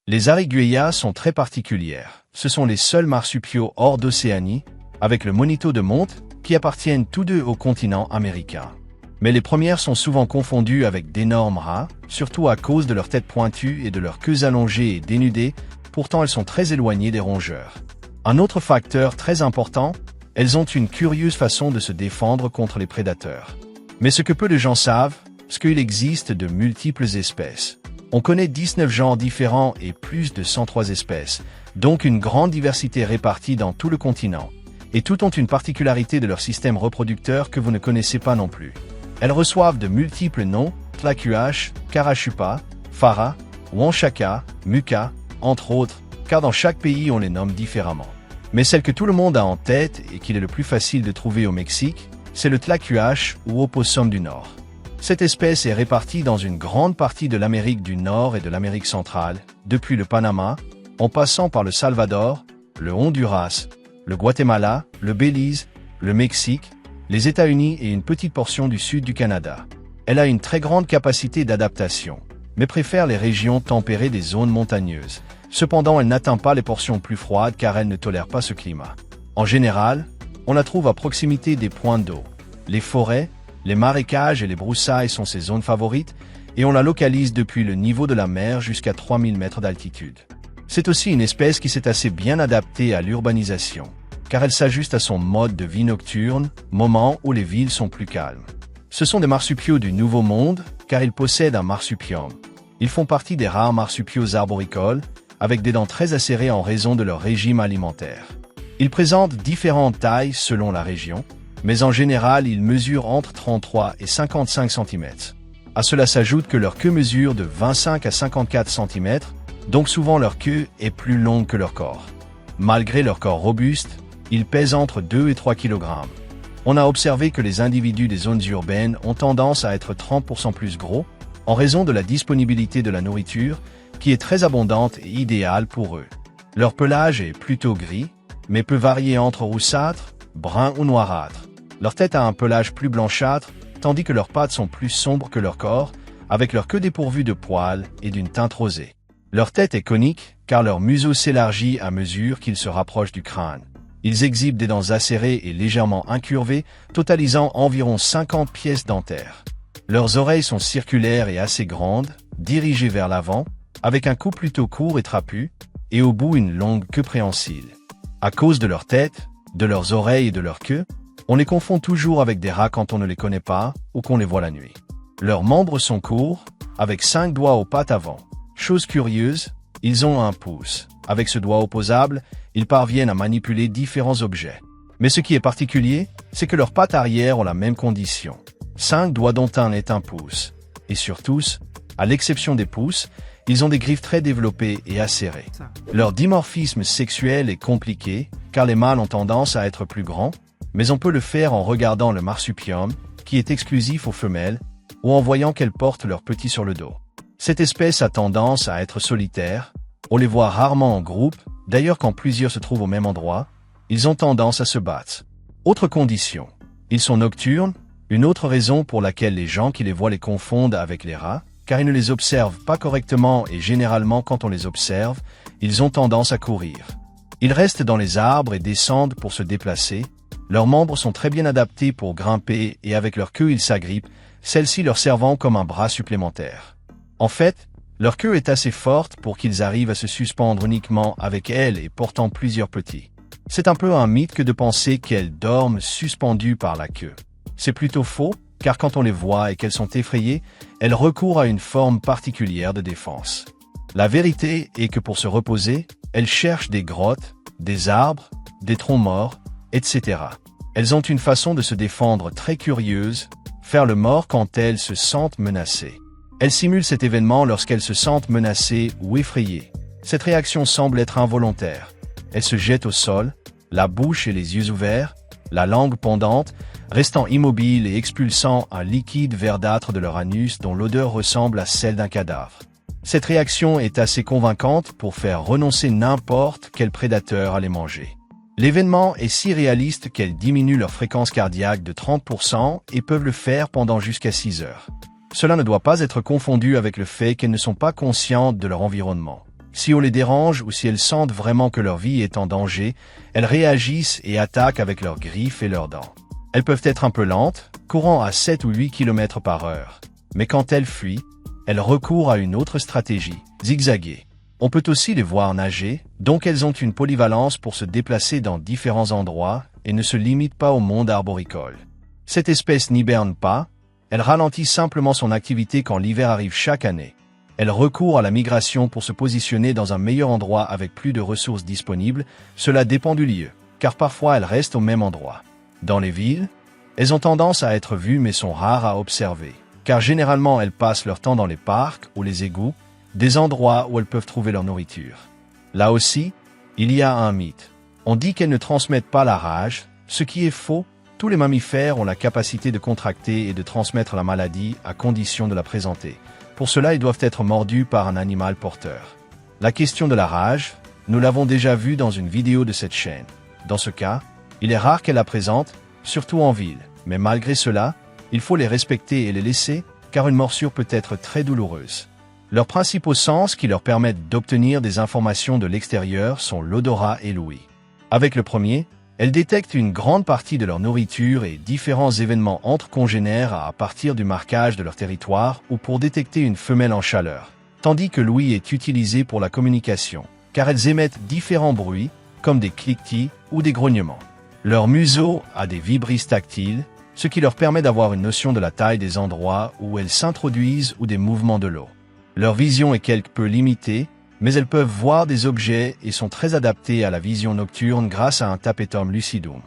Les Arigueia sont très particulières. Ce sont les seuls marsupiaux hors d'Océanie, avec le monito de Monte, qui appartiennent tous deux au continent américain. Mais les premières sont souvent confondues avec d'énormes rats, surtout à cause de leur tête pointue et de leurs queues allongées et dénudées, pourtant elles sont très éloignées des rongeurs. Un autre facteur très important, elles ont une curieuse façon de se défendre contre les prédateurs. Mais ce que peu de gens savent, c'est qu'il existe de multiples espèces. On connaît 19 genres différents et plus de 103 espèces, donc une grande diversité répartie dans tout le continent. Et toutes ont une particularité de leur système reproducteur que vous ne connaissez pas non plus. Elles reçoivent de multiples noms, Tlacuache, Carachupa, Fara, Wanchaka, Muka, entre autres, car dans chaque pays on les nomme différemment. Mais celle que tout le monde a en tête et qu'il est le plus facile de trouver au Mexique, c'est le Tlacuache ou opossum du Nord. Cette espèce est répartie dans une grande partie de l'Amérique du Nord et de l'Amérique centrale, depuis le Panama, en passant par le Salvador, le Honduras, le Guatemala, le Belize, le Mexique, les États-Unis et une petite portion du sud du Canada. Elle a une très grande capacité d'adaptation, mais préfère les régions tempérées des zones montagneuses. Cependant, elle n'atteint pas les portions plus froides car elle ne tolère pas ce climat. En général, on la trouve à proximité des points d'eau. Les forêts, les marécages et les broussailles sont ses zones favorites et on la localise depuis le niveau de la mer jusqu'à 3000 mètres d'altitude. C'est aussi une espèce qui s'est assez bien adaptée à l'urbanisation, car elle s'ajuste à son mode de vie nocturne, moment où les villes sont plus calmes. Ce sont des marsupiaux du Nouveau Monde, car ils possèdent un marsupium. Ils font partie des rares marsupiaux arboricoles, avec des dents très acérées en raison de leur régime alimentaire. Ils présentent différentes tailles selon la région, mais en général, ils mesurent entre 33 et 55 cm. À cela s'ajoute que leur queue mesure de 25 à 54 cm, donc souvent leur queue est plus longue que leur corps. Malgré leur corps robuste, ils pèsent entre 2 et 3 kg. On a observé que les individus des zones urbaines ont tendance à être 30% plus gros, en raison de la disponibilité de la nourriture, qui est très abondante et idéale pour eux. Leur pelage est plutôt gris, mais peut varier entre roussâtre, brun ou noirâtre. Leur tête a un pelage plus blanchâtre, tandis que leurs pattes sont plus sombres que leur corps, avec leur queue dépourvue de poils et d'une teinte rosée. Leur tête est conique, car leur museau s'élargit à mesure qu'ils se rapprochent du crâne. Ils exhibent des dents acérées et légèrement incurvées, totalisant environ 50 pièces dentaires. Leurs oreilles sont circulaires et assez grandes, dirigées vers l'avant, avec un cou plutôt court et trapu, et au bout une longue queue préhensile. À cause de leur tête, de leurs oreilles et de leur queue, on les confond toujours avec des rats quand on ne les connaît pas ou qu'on les voit la nuit. Leurs membres sont courts, avec 5 doigts aux pattes avant. Chose curieuse, ils ont un pouce. Avec ce doigt opposable, ils parviennent à manipuler différents objets. Mais ce qui est particulier, c'est que leurs pattes arrière ont la même condition. 5 doigts dont un est un pouce. Et sur tous, à l'exception des pouces, ils ont des griffes très développées et acérées. Leur dimorphisme sexuel est compliqué, car les mâles ont tendance à être plus grands, mais on peut le faire en regardant le marsupium, qui est exclusif aux femelles, ou en voyant qu'elles portent leurs petits sur le dos. Cette espèce a tendance à être solitaire, on les voit rarement en groupe, d'ailleurs quand plusieurs se trouvent au même endroit, ils ont tendance à se battre. Autre condition, ils sont nocturnes, une autre raison pour laquelle les gens qui les voient les confondent avec les rats, car ils ne les observent pas correctement et généralement quand on les observe, ils ont tendance à courir. Ils restent dans les arbres et descendent pour se déplacer, leurs membres sont très bien adaptés pour grimper et avec leur queue ils s'agrippent, celle-ci leur servant comme un bras supplémentaire. En fait, leur queue est assez forte pour qu'ils arrivent à se suspendre uniquement avec elle et portant plusieurs petits. C'est un peu un mythe que de penser qu'elles dorment suspendues par la queue. C'est plutôt faux, car quand on les voit et qu'elles sont effrayées, elles recourent à une forme particulière de défense. La vérité est que pour se reposer, elles cherchent des grottes, des arbres, des troncs morts, etc. Elles ont une façon de se défendre très curieuse, faire le mort quand elles se sentent menacées. Elles simulent cet événement lorsqu'elles se sentent menacées ou effrayées. Cette réaction semble être involontaire. Elles se jettent au sol, la bouche et les yeux ouverts, la langue pendante, restant immobiles et expulsant un liquide verdâtre de leur anus dont l'odeur ressemble à celle d'un cadavre. Cette réaction est assez convaincante pour faire renoncer n'importe quel prédateur à les manger. L'événement est si réaliste qu'elles diminuent leur fréquence cardiaque de 30% et peuvent le faire pendant jusqu'à 6 heures. Cela ne doit pas être confondu avec le fait qu'elles ne sont pas conscientes de leur environnement. Si on les dérange ou si elles sentent vraiment que leur vie est en danger, elles réagissent et attaquent avec leurs griffes et leurs dents. Elles peuvent être un peu lentes, courant à 7 ou 8 km par heure. Mais quand elles fuient, elles recourent à une autre stratégie, zigzaguer. On peut aussi les voir nager, donc elles ont une polyvalence pour se déplacer dans différents endroits et ne se limitent pas au monde arboricole. Cette espèce n'hiberne pas, elle ralentit simplement son activité quand l'hiver arrive chaque année. Elle recourt à la migration pour se positionner dans un meilleur endroit avec plus de ressources disponibles, cela dépend du lieu, car parfois elles restent au même endroit. Dans les villes, elles ont tendance à être vues mais sont rares à observer, car généralement elles passent leur temps dans les parcs ou les égouts, des endroits où elles peuvent trouver leur nourriture. Là aussi, il y a un mythe. On dit qu'elles ne transmettent pas la rage, ce qui est faux. Tous les mammifères ont la capacité de contracter et de transmettre la maladie à condition de la présenter. Pour cela, ils doivent être mordus par un animal porteur. La question de la rage, nous l'avons déjà vue dans une vidéo de cette chaîne. Dans ce cas, il est rare qu'elle la présente, surtout en ville. Mais malgré cela, il faut les respecter et les laisser, car une morsure peut être très douloureuse. Leurs principaux sens qui leur permettent d'obtenir des informations de l'extérieur sont l'odorat et l'ouïe. Avec le premier, elles détectent une grande partie de leur nourriture et différents événements entre congénères à partir du marquage de leur territoire ou pour détecter une femelle en chaleur, tandis que l'ouïe est utilisée pour la communication, car elles émettent différents bruits, comme des cliquetis ou des grognements. Leur museau a des vibrisses tactiles, ce qui leur permet d'avoir une notion de la taille des endroits où elles s'introduisent ou des mouvements de l'eau. Leur vision est quelque peu limitée, mais elles peuvent voir des objets et sont très adaptées à la vision nocturne grâce à un tapetum lucidum.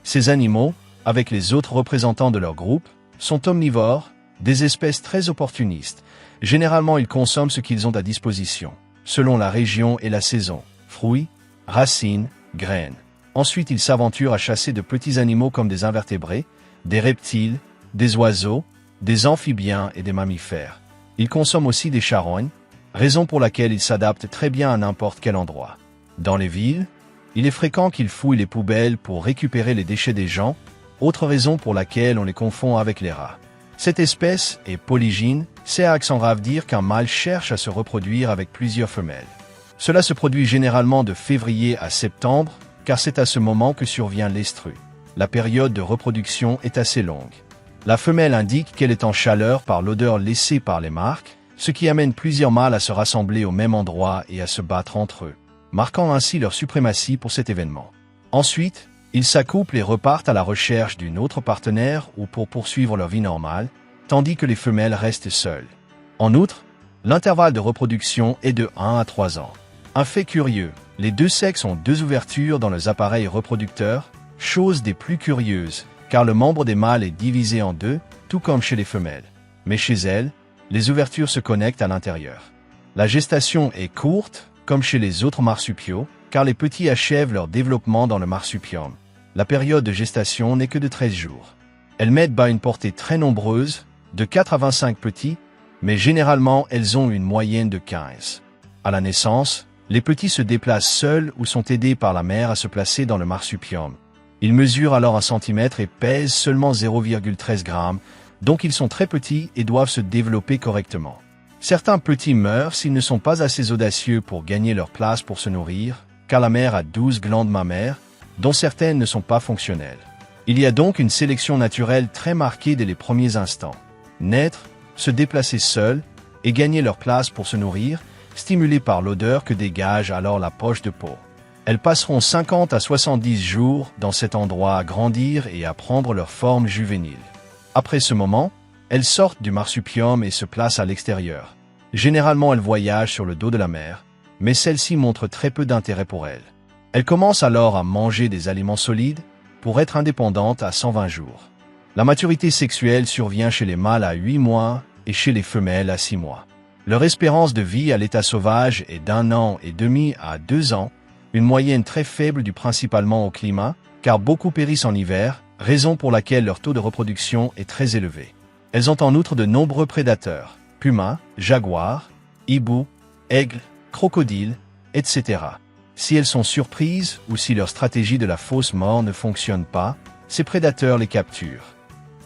Ces animaux, avec les autres représentants de leur groupe, sont omnivores, des espèces très opportunistes. Généralement, ils consomment ce qu'ils ont à disposition, selon la région et la saison, fruits, racines, graines. Ensuite, ils s'aventurent à chasser de petits animaux comme des invertébrés, des reptiles, des oiseaux, des amphibiens et des mammifères. Ils consomment aussi des charognes, raison pour laquelle ils s'adaptent très bien à n'importe quel endroit. Dans les villes, il est fréquent qu'ils fouillent les poubelles pour récupérer les déchets des gens, autre raison pour laquelle on les confond avec les rats. Cette espèce est polygyne, c'est à accent grave dire qu'un mâle cherche à se reproduire avec plusieurs femelles. Cela se produit généralement de février à septembre, car c'est à ce moment que survient l'estrue. La période de reproduction est assez longue. La femelle indique qu'elle est en chaleur par l'odeur laissée par les marques, ce qui amène plusieurs mâles à se rassembler au même endroit et à se battre entre eux, marquant ainsi leur suprématie pour cet événement. Ensuite, ils s'accouplent et repartent à la recherche d'une autre partenaire ou pour poursuivre leur vie normale, tandis que les femelles restent seules. En outre, l'intervalle de reproduction est de 1 à 3 ans. Un fait curieux, les deux sexes ont 2 ouvertures dans leurs appareils reproducteurs, chose des plus curieuses, car le membre des mâles est divisé en 2, tout comme chez les femelles. Mais chez elles, les ouvertures se connectent à l'intérieur. La gestation est courte, comme chez les autres marsupiaux, car les petits achèvent leur développement dans le marsupium. La période de gestation n'est que de 13 jours. Elles mettent bas une portée très nombreuse, de 4 à 25 petits, mais généralement elles ont une moyenne de 15. À la naissance, les petits se déplacent seuls ou sont aidés par la mère à se placer dans le marsupium. Ils mesurent alors 1 cm et pèsent seulement 0,13 g, donc ils sont très petits et doivent se développer correctement. Certains petits meurent s'ils ne sont pas assez audacieux pour gagner leur place pour se nourrir, car la mère a 12 glandes mammaires, dont certaines ne sont pas fonctionnelles. Il y a donc une sélection naturelle très marquée dès les premiers instants. Naître, se déplacer seuls et gagner leur place pour se nourrir, stimulés par l'odeur que dégage alors la poche de peau. Elles passeront 50 à 70 jours dans cet endroit à grandir et à prendre leur forme juvénile. Après ce moment, elles sortent du marsupium et se placent à l'extérieur. Généralement, elles voyagent sur le dos de la mère, mais celle-ci montre très peu d'intérêt pour elles. Elles commencent alors à manger des aliments solides pour être indépendantes à 120 jours. La maturité sexuelle survient chez les mâles à 8 mois et chez les femelles à 6 mois. Leur espérance de vie à l'état sauvage est d'1 an et demi à 2 ans, une moyenne très faible due principalement au climat, car beaucoup périssent en hiver, raison pour laquelle leur taux de reproduction est très élevé. Elles ont en outre de nombreux prédateurs, pumas, jaguars, hiboux, aigles, crocodiles, etc. Si elles sont surprises ou si leur stratégie de la fausse mort ne fonctionne pas, ces prédateurs les capturent.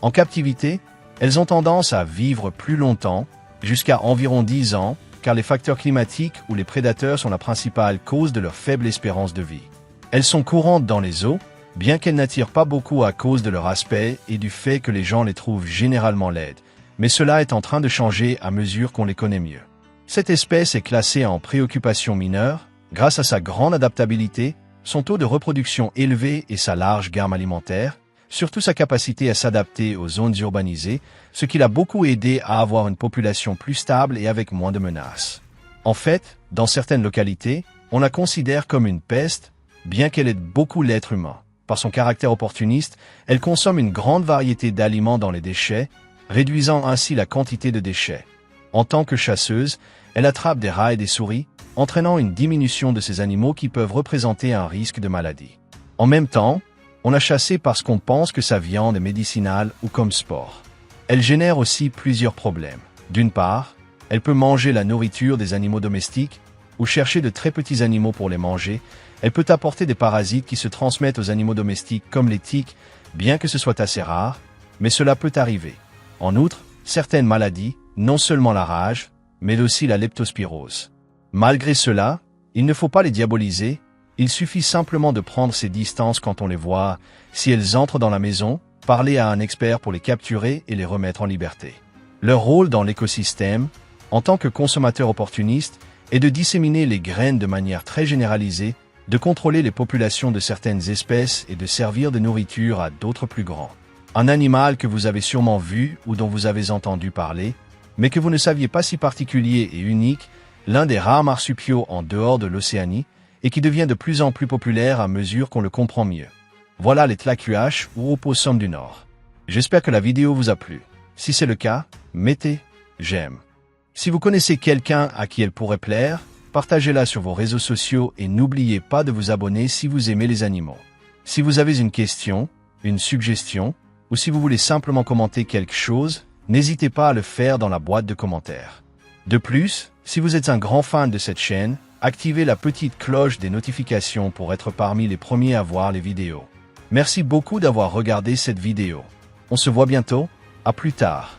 En captivité, elles ont tendance à vivre plus longtemps, jusqu'à environ 10 ans, car les facteurs climatiques ou les prédateurs sont la principale cause de leur faible espérance de vie. Elles sont courantes dans les eaux, bien qu'elles n'attirent pas beaucoup à cause de leur aspect et du fait que les gens les trouvent généralement laides, mais cela est en train de changer à mesure qu'on les connaît mieux. Cette espèce est classée en préoccupation mineure, grâce à sa grande adaptabilité, son taux de reproduction élevé et sa large gamme alimentaire, surtout sa capacité à s'adapter aux zones urbanisées, ce qui l'a beaucoup aidé à avoir une population plus stable et avec moins de menaces. En fait, dans certaines localités, on la considère comme une peste, bien qu'elle aide beaucoup l'être humain. Par son caractère opportuniste, elle consomme une grande variété d'aliments dans les déchets, réduisant ainsi la quantité de déchets. En tant que chasseuse, elle attrape des rats et des souris, entraînant une diminution de ces animaux qui peuvent représenter un risque de maladie. En même temps, on la chasse parce qu'on pense que sa viande est médicinale ou comme sport. Elle génère aussi plusieurs problèmes. D'une part, elle peut manger la nourriture des animaux domestiques ou chercher de très petits animaux pour les manger. Elle peut apporter des parasites qui se transmettent aux animaux domestiques comme les tiques, bien que ce soit assez rare, mais cela peut arriver. En outre, certaines maladies, non seulement la rage, mais aussi la leptospirose. Malgré cela, il ne faut pas les diaboliser, il suffit simplement de prendre ses distances quand on les voit. Si elles entrent dans la maison, parler à un expert pour les capturer et les remettre en liberté. Leur rôle dans l'écosystème, en tant que consommateurs opportunistes, est de disséminer les graines de manière très généralisée, de contrôler les populations de certaines espèces et de servir de nourriture à d'autres plus grands. Un animal que vous avez sûrement vu ou dont vous avez entendu parler, mais que vous ne saviez pas si particulier et unique, l'un des rares marsupiaux en dehors de l'Océanie, et qui devient de plus en plus populaire à mesure qu'on le comprend mieux. Voilà les tlacuaches ou opossums du Nord. J'espère que la vidéo vous a plu. Si c'est le cas, mettez j'aime. Si vous connaissez quelqu'un à qui elle pourrait plaire, partagez-la sur vos réseaux sociaux et n'oubliez pas de vous abonner si vous aimez les animaux. Si vous avez une question, une suggestion, ou si vous voulez simplement commenter quelque chose, n'hésitez pas à le faire dans la boîte de commentaires. De plus, si vous êtes un grand fan de cette chaîne, activez la petite cloche des notifications pour être parmi les premiers à voir les vidéos. Merci beaucoup d'avoir regardé cette vidéo. On se voit bientôt, à plus tard.